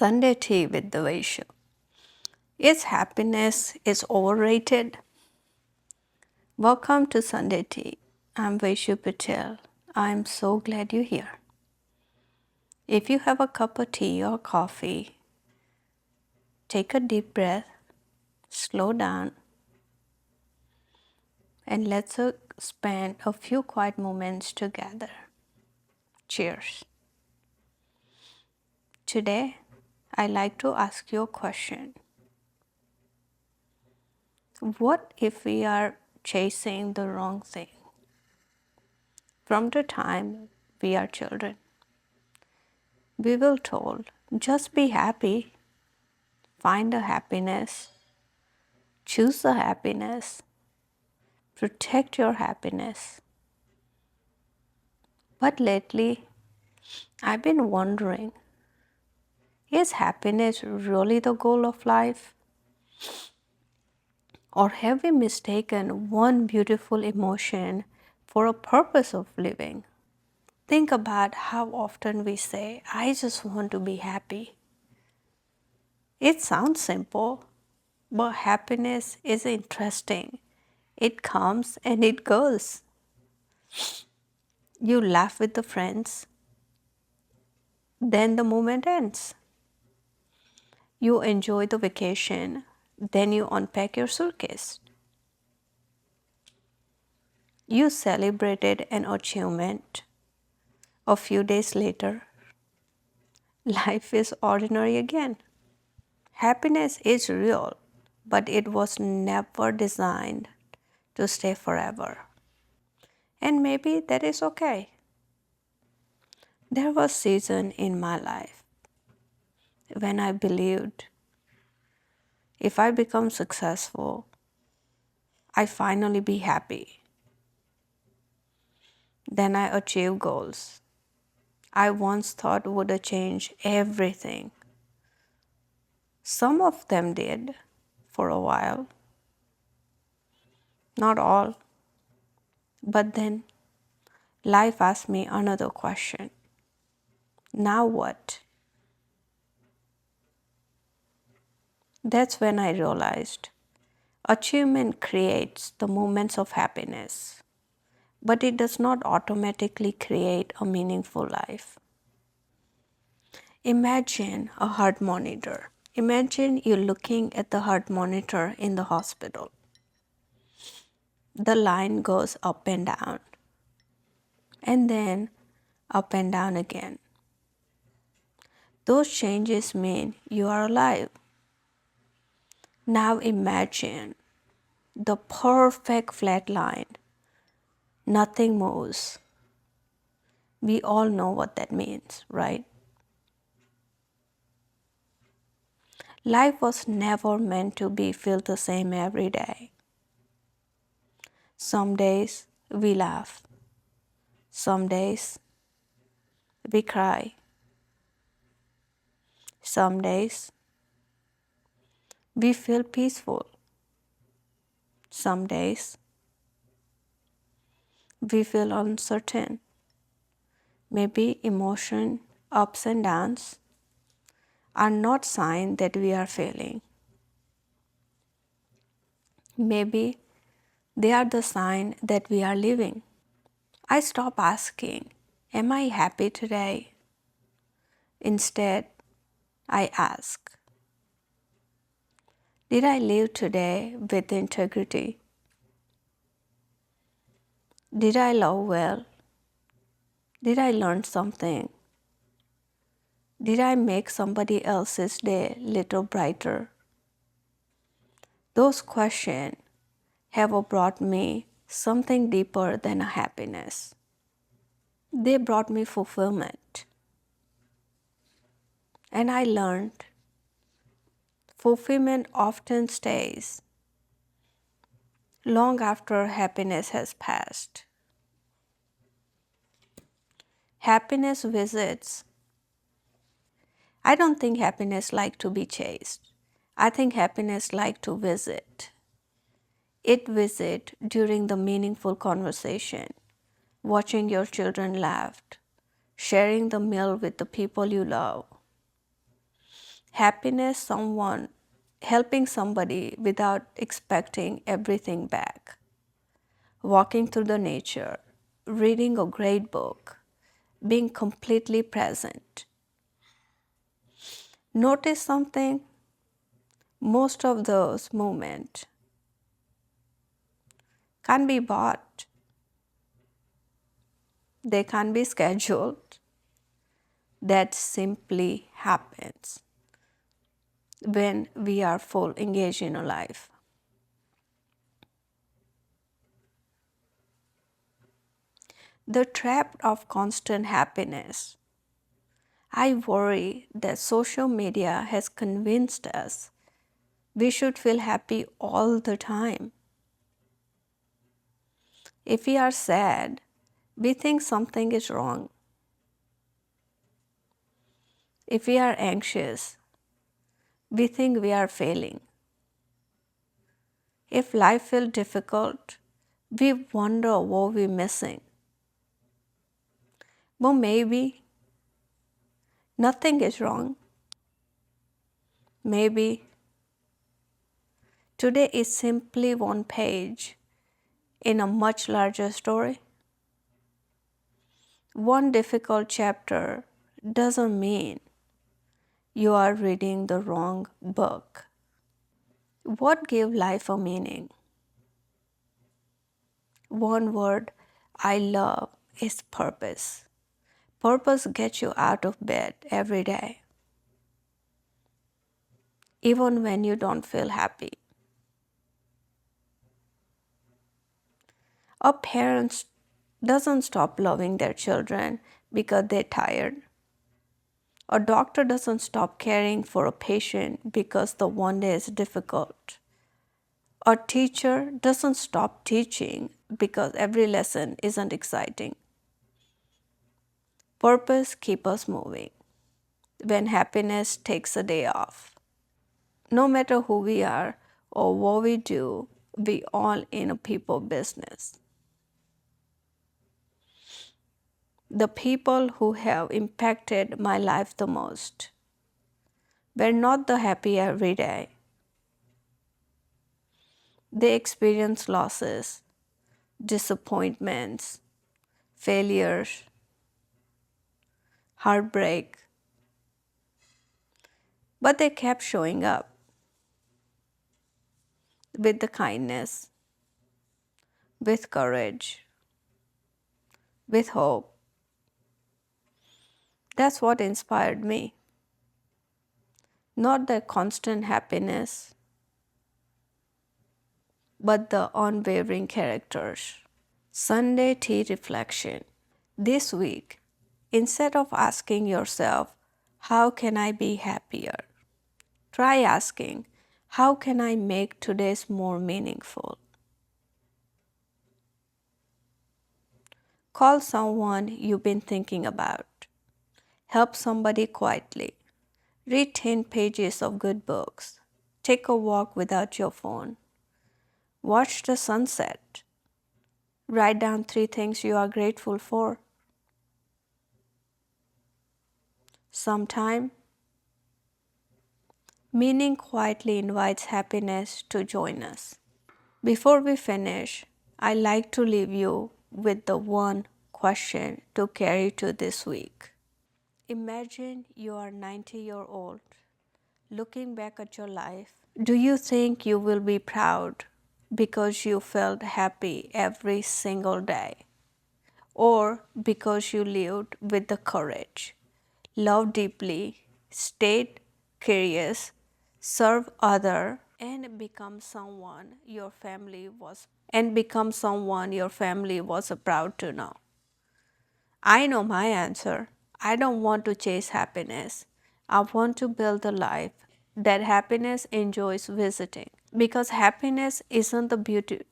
Sunday tea with the Vishu. Is happiness is overrated? Welcome to Sunday tea. I'm Vishu Patil. I'm so glad you're here. If you have a cup of tea or coffee, take a deep breath, slow down, and let's spend a few quiet moments together. Cheers. Today, I'd like to ask you a question. What if we are chasing the wrong thing from the time we are children? We were told, just be happy, find a happiness, choose the happiness, protect your happiness. But lately, I've been wondering, is happiness really the goal of life? Or have we mistaken one beautiful emotion for a purpose of living? Think about how often we say, I just want to be happy. It sounds simple, but happiness is interesting. It comes and it goes. You laugh with the friends, then the moment ends. You enjoy the vacation, then you unpack your suitcase. You celebrated an achievement. A few days later, life is ordinary again. Happiness is real, but it was never designed to stay forever. And maybe that is okay. There was season in my life when I believed if I become successful, I finally be happy. Then I achieve goals I once thought would change everything. Some of them did for a while, not all. But then life asked me another question. Now what? That's when I realized achievement creates the moments of happiness, but it does not automatically create a meaningful life. Imagine a heart monitor. Imagine you looking at the heart monitor in the hospital. The line goes up and down, and then up and down again. Those changes mean you are alive. Now imagine the perfect flat line. Nothing moves. We all know what that means, right? Life was never meant to be feel the same every day. Some days we laugh. Some days we cry. Some days we feel peaceful. Some days we feel uncertain. Maybe emotion, ups and downs, are not sign that we are failing. Maybe they are the sign that we are living. I stop asking, am I happy today? Instead, I ask, did I live today with integrity? Did I love well? Did I learn something? Did I make somebody else's day little brighter? Those questions have brought me something deeper than a happiness. They brought me fulfillment. And I learned fulfillment often stays long after happiness has passed. Happiness visits. I don't think happiness like to be chased. I think happiness like to visit. It visit during the meaningful conversation, watching your children laugh, sharing the meal with the people you love. Happiness, someone helping somebody without expecting everything back. Walking through the nature, reading a great book, being completely present. Notice something, most of those moments can't be bought, they can't be scheduled. That simply happens when we are full engaged in a life. The trap of constant happiness. I worry that social media has convinced us we should feel happy all the time. If we are sad, we think something is wrong. If we are anxious, we think we are failing. If life feels difficult, we wonder what we're missing. But maybe nothing is wrong. Maybe today is simply one page in a much larger story. One difficult chapter doesn't mean you are reading the wrong book. What gives life a meaning? One word I love is purpose. Purpose gets you out of bed every day, even when you don't feel happy. A parent doesn't stop loving their children because they're tired. A doctor doesn't stop caring for a patient because the one day is difficult. A teacher doesn't stop teaching because every lesson isn't exciting. Purpose keeps us moving when happiness takes a day off. No matter who we are or what we do, we all in a people business. The people who have impacted my life the most were not the happy every day. They experienced losses, disappointments, failures, heartbreak, but they kept showing up with the kindness, with courage, with hope. That's what inspired me. Not the constant happiness, but the unwavering characters. Sunday tea reflection. This week, instead of asking yourself, how can I be happier? Try asking, how can I make today's more meaningful? Call someone you've been thinking about. Help somebody quietly. Read 10 pages of good books. Take a walk without your phone. Watch the sunset. Write down 3 things you are grateful for. Sometime, meaning quietly invites happiness to join us. Before we finish, I like to leave you with the one question to carry to this week. Imagine you are 90-year-old looking back at your life. Do you think you will be proud because you felt happy every single day? Or because you lived with the courage, loved deeply, stayed curious, served others, and become someone your family was proud to know? I know my answer. I don't want to chase happiness. I want to build a life that happiness enjoys visiting. Because happiness isn't the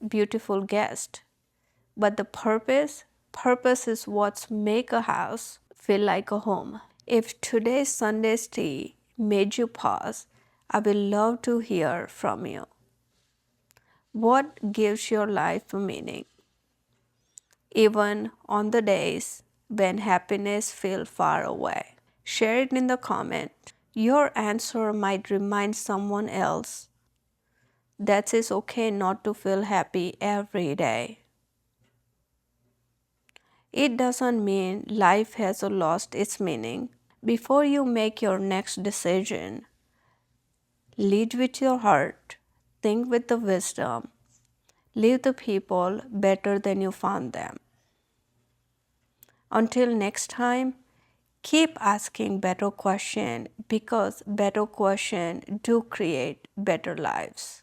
beautiful guest, but the purpose. Purpose is what's make a house feel like a home. If today's Sunday's tea made you pause, I will love to hear from you. What gives your life a meaning? Even on the days when happiness feels far away. Share it in the comment. Your answer might remind someone else that it's okay not to feel happy every day. It doesn't mean life has lost its meaning. Before you make your next decision, lead with your heart, think with the wisdom, leave the people better than you found them. Until next time, keep asking better questions because better questions do create better lives.